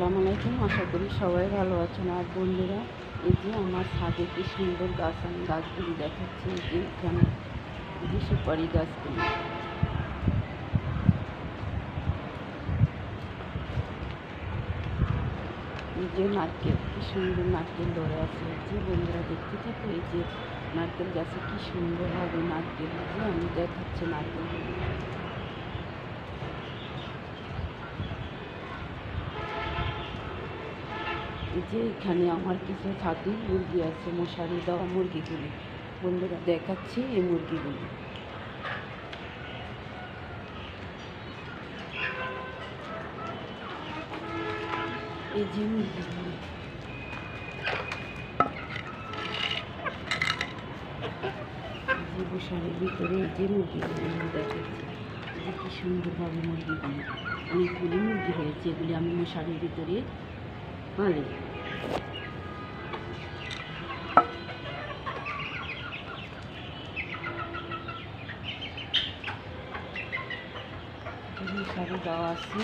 আসসালামু আলাইকুম। আশা করি সবাই ভালো আছেন। আর বন্ধুরা, এই যে আমার ছাদে কি সুন্দর গাছ, আমি গাছগুলি দেখাচ্ছি। এই যে এখানে যে সুপারি গাছগুলি, এই যে নারকেল, কি সুন্দর নারকেল ধরে আছে। এই যে বন্ধুরা দেখতে থাকো, এই যে নারকেল গাছে কি সুন্দরভাবে নারকেল, যে আমি দেখাচ্ছি নারকেলগুলি। এই যে এখানে আমার কিছু ছাদে মুরগি আছে, মশারি দেওয়া মুরগিগুলি। বন্ধুরা দেখাচ্ছি এই মুরগিগুলি। এই যে মুরগিগুলি, যে মশারির ভিতরে এই যে মুরগিগুলি আমি দেখাচ্ছি। এই যে কি সুন্দরভাবে মুরগিগুলি, অনেকগুলি মুরগি হয়েছে, এগুলি আমি মশারির ভিতরে পালি। মশারি দেওয়া আছে।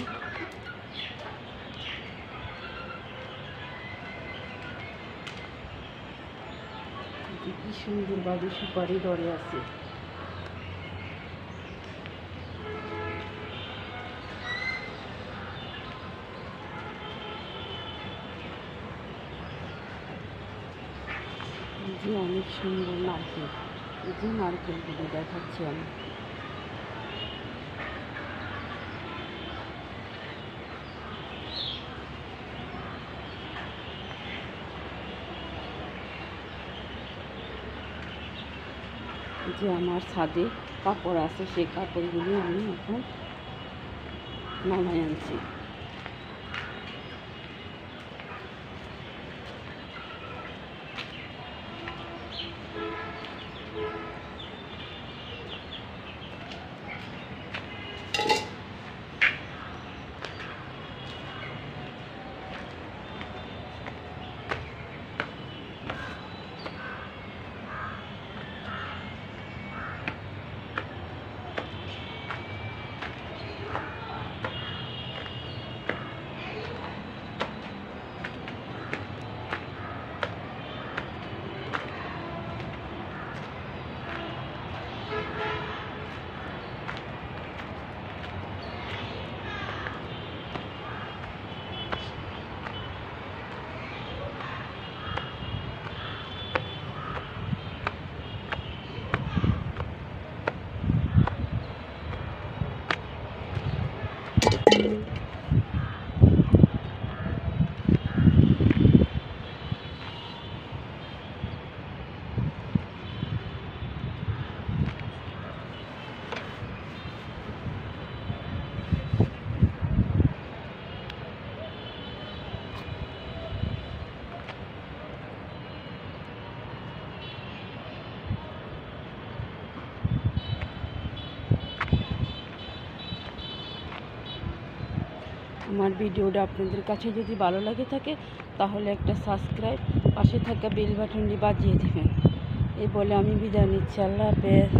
কি সুন্দরভাবে সুপারি ধরে আছে। যে অনেক সুন্দর নারকেল, এই যে নারকেলগুলি দেখাচ্ছি আমি। যে আমার ছাদে কাপড় আছে, সেই কাপড়গুলি আমি এখন নামাই আনছি। আমার ভিডিওটা আপনাদের কাছে যদি ভালো লাগে থাকে, তাহলে একটা সাবস্ক্রাইব, পাশে থাকা বেল বাটনটি বাজিয়ে দেবেন। এই বলে আমি বিদায় নিচ্ছি। আল্লাহ হাফেজ।